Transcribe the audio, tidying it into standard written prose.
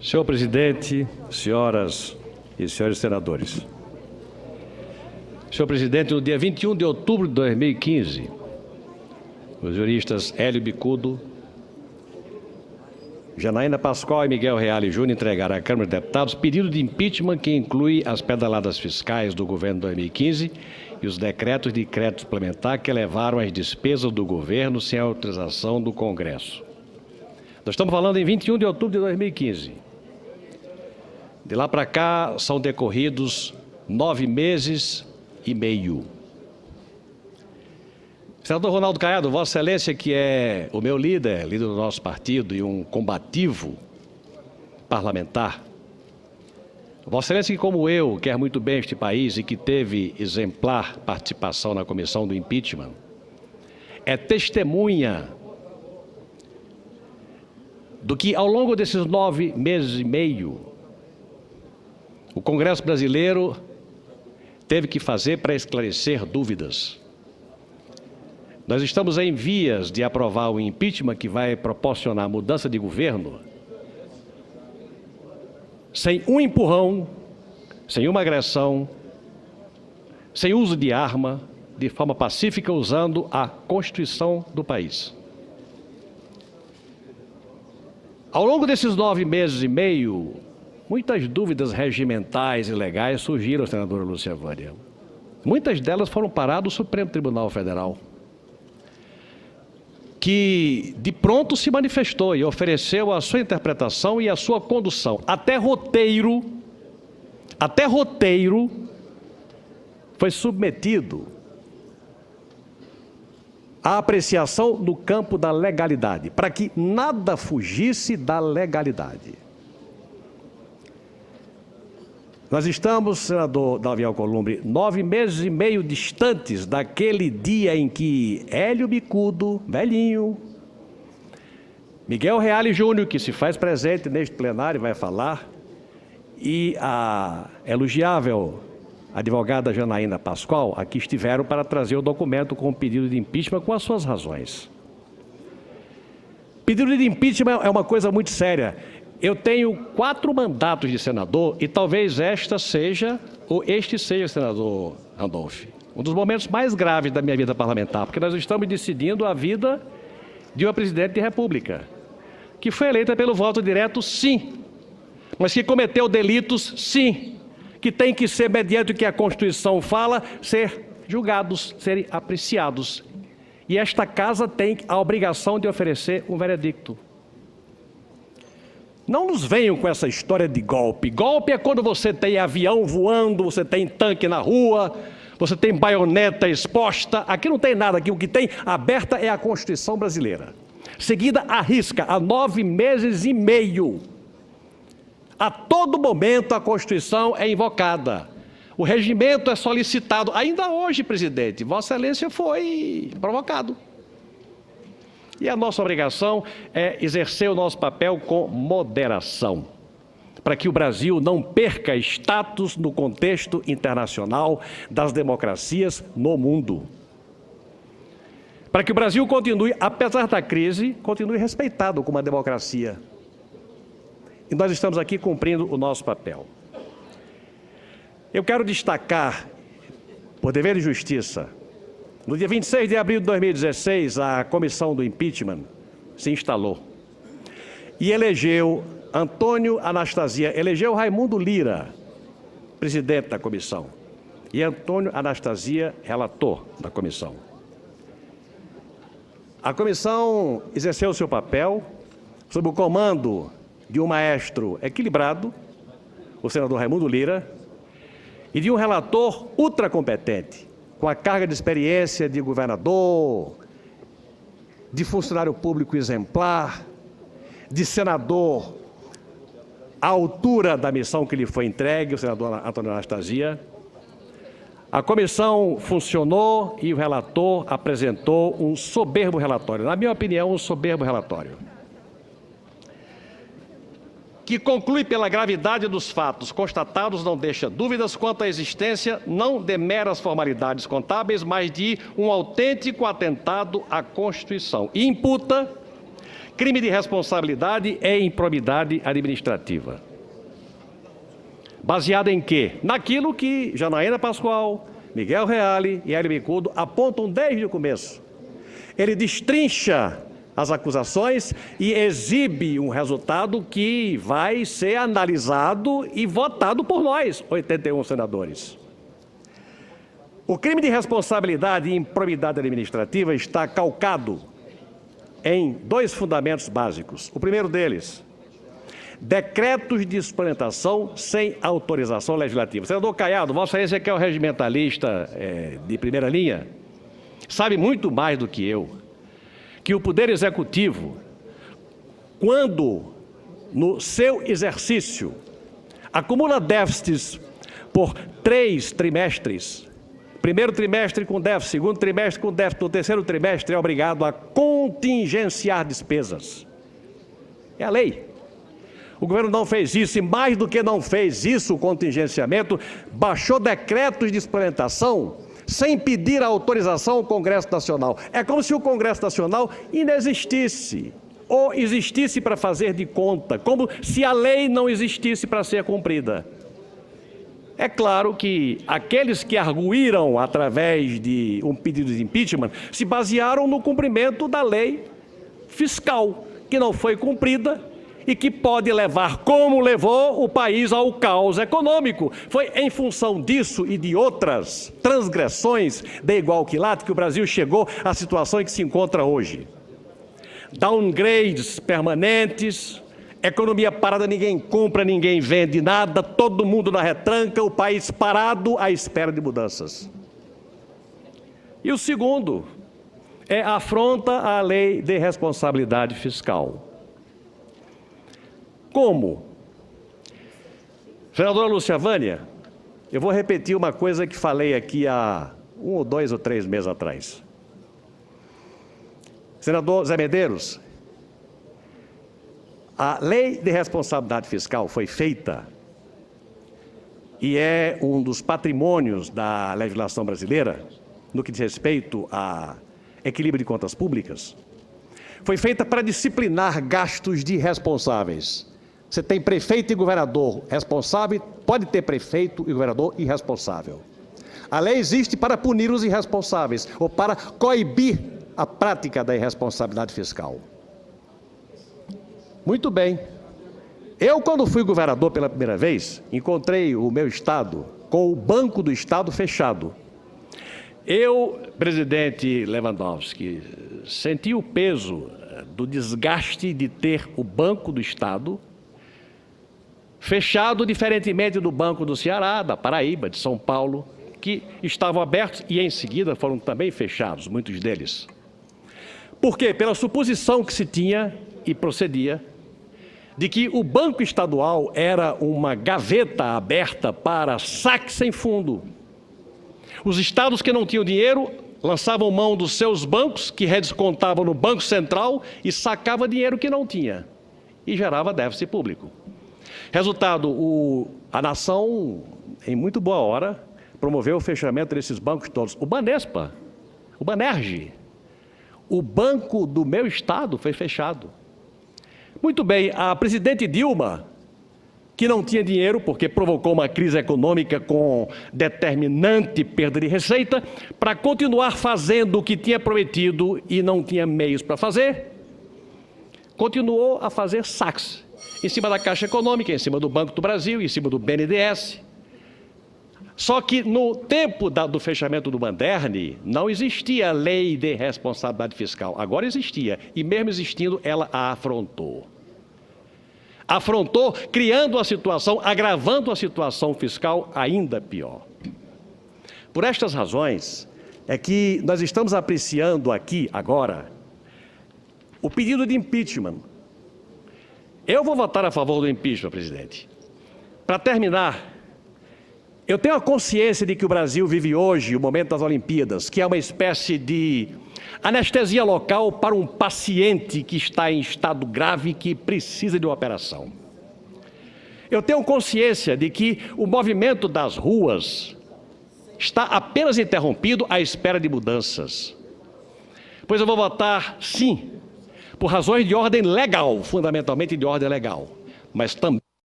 Senhor presidente, senhoras e senhores senadores. Senhor presidente, no dia 21 de outubro de 2015, os juristas Hélio Bicudo, Janaína Pascoal e Miguel Reale Júnior entregaram à Câmara de Deputados pedido de impeachment que inclui as pedaladas fiscais do governo de 2015 e os decretos de crédito suplementar que elevaram as despesas do governo sem autorização do Congresso. Nós estamos falando em 21 de outubro de 2015. De lá para cá são decorridos 9 meses e meio. Senador Ronaldo Caiado, Vossa Excelência, que é o meu líder do nosso partido e um combativo parlamentar, Vossa Excelência, que como eu, quer muito bem este país e que teve exemplar participação na comissão do impeachment, é testemunha do que, ao longo desses 9 meses e meio, o Congresso brasileiro teve que fazer para esclarecer dúvidas. Nós estamos em vias de aprovar o impeachment que vai proporcionar mudança de governo sem um empurrão, sem uma agressão, sem uso de arma, de forma pacífica, usando a Constituição do país. Ao longo desses 9 meses e meio, muitas dúvidas regimentais e legais surgiram, senadora Lúcia Vânia. Muitas delas foram paradas no Supremo Tribunal Federal, que de pronto se manifestou e ofereceu a sua interpretação e a sua condução. Até roteiro foi submetido à apreciação no campo da legalidade, para que nada fugisse da legalidade. Nós estamos, senador Davi Alcolumbre, 9 meses e meio distantes daquele dia em que Hélio Bicudo, velhinho, Miguel Reale Júnior, que se faz presente neste plenário, vai falar, e a elogiável advogada Janaína Pascoal aqui estiveram para trazer o documento com o pedido de impeachment com as suas razões. Pedido de impeachment é uma coisa muito séria. Eu tenho 4 mandatos de senador e talvez este seja, senador Randolph, um dos momentos mais graves da minha vida parlamentar, porque nós estamos decidindo a vida de uma presidente de república, que foi eleita pelo voto direto, sim, mas que cometeu delitos, sim, que tem que ser, mediante o que a Constituição fala, ser julgados, serem apreciados. E esta casa tem a obrigação de oferecer um veredicto. Não nos venham com essa história de golpe. Golpe é quando você tem avião voando, você tem tanque na rua, você tem baioneta exposta. Aqui não tem nada, aqui o que tem aberta é a Constituição brasileira. Seguida à risca, há 9 meses e meio. A todo momento a Constituição é invocada. O regimento é solicitado. Ainda hoje, presidente, Vossa Excelência foi provocado. E a nossa obrigação é exercer o nosso papel com moderação, para que o Brasil não perca status no contexto internacional das democracias no mundo. Para que o Brasil continue, apesar da crise, continue respeitado como uma democracia. E nós estamos aqui cumprindo o nosso papel. Eu quero destacar, por dever de justiça, no dia 26 de abril de 2016, a comissão do impeachment se instalou e elegeu elegeu Raimundo Lira, presidente da comissão, e Antônio Anastasia, relator da comissão. A comissão exerceu o seu papel sob o comando de um maestro equilibrado, o senador Raimundo Lira, e de um relator ultracompetente, com a carga de experiência de governador, de funcionário público exemplar, de senador à altura da missão que lhe foi entregue, o senador Antônio Anastasia. A comissão funcionou e o relator apresentou um soberbo relatório, na minha opinião, um soberbo relatório, que conclui pela gravidade dos fatos constatados, não deixa dúvidas quanto à existência não de meras formalidades contábeis, mas de um autêntico atentado à Constituição. E imputa crime de responsabilidade é improbidade administrativa. Baseada em quê? Naquilo que Janaína Pascoal, Miguel Reale e Hélio Bicudo apontam desde o começo. Ele destrincha as acusações e exibe um resultado que vai ser analisado e votado por nós, 81 senadores. O crime de responsabilidade e improbidade administrativa está calcado em dois fundamentos básicos. O primeiro deles, decretos de experimentação sem autorização legislativa. Senador Caiado, Vossa Excelência, que é o regimentalista de primeira linha, sabe muito mais do que eu, que o Poder Executivo, quando no seu exercício acumula déficits por 3 trimestres, primeiro trimestre com déficit, segundo trimestre com déficit, no terceiro trimestre é obrigado a contingenciar despesas. É a lei. O governo não fez isso, e mais do que não fez isso, o contingenciamento, baixou decretos de experimentação sem pedir a autorização ao Congresso Nacional. É como se o Congresso Nacional inexistisse, ou existisse para fazer de conta, como se a lei não existisse para ser cumprida. É claro que aqueles que arguíram através de um pedido de impeachment se basearam no cumprimento da lei fiscal, que não foi cumprida e que pode levar, como levou o país ao caos econômico. Foi em função disso e de outras transgressões de igual quilate que o Brasil chegou à situação em que se encontra hoje. Downgrades permanentes, economia parada, ninguém compra, ninguém vende nada, todo mundo na retranca, o país parado à espera de mudanças. E o segundo é a afronta à lei de responsabilidade fiscal. Como? Senadora Lúcia Vânia, eu vou repetir uma coisa que falei aqui há 1 ou 2 ou 3 meses atrás. Senador Zé Medeiros, a lei de responsabilidade fiscal foi feita e é um dos patrimônios da legislação brasileira, no que diz respeito a equilíbrio de contas públicas, foi feita para disciplinar gastos de responsáveis. Você tem prefeito e governador responsável, pode ter prefeito e governador irresponsável. A lei existe para punir os irresponsáveis ou para coibir a prática da irresponsabilidade fiscal. Muito bem. Eu, quando fui governador pela primeira vez, encontrei o meu estado com o Banco do Estado fechado. Eu, presidente Lewandowski, senti o peso do desgaste de ter o Banco do Estado fechado, diferentemente do Banco do Ceará, da Paraíba, de São Paulo, que estavam abertos e em seguida foram também fechados, muitos deles. Por quê? Pela suposição que se tinha e procedia de que o Banco Estadual era uma gaveta aberta para saque sem fundo. Os estados que não tinham dinheiro lançavam mão dos seus bancos, que redescontavam no Banco Central e sacavam dinheiro que não tinha e gerava déficit público. Resultado, a nação, em muito boa hora, promoveu o fechamento desses bancos todos. O Banespa, o Banerj, o banco do meu estado foi fechado. Muito bem, a presidente Dilma, que não tinha dinheiro porque provocou uma crise econômica com determinante perda de receita, para continuar fazendo o que tinha prometido e não tinha meios para fazer, continuou a fazer saques em cima da Caixa Econômica, em cima do Banco do Brasil, em cima do BNDES. Só que no tempo do fechamento do Banderni, não existia lei de responsabilidade fiscal. Agora existia, e mesmo existindo, ela a afrontou. Afrontou, criando a situação, agravando a situação fiscal ainda pior. Por estas razões, é que nós estamos apreciando aqui, agora, o pedido de impeachment. Eu vou votar a favor do impeachment, presidente. Para terminar, eu tenho a consciência de que o Brasil vive hoje o momento das Olimpíadas, que é uma espécie de anestesia local para um paciente que está em estado grave e que precisa de uma operação. Eu tenho consciência de que o movimento das ruas está apenas interrompido à espera de mudanças. Pois eu vou votar sim por razões de ordem legal, fundamentalmente de ordem legal, mas também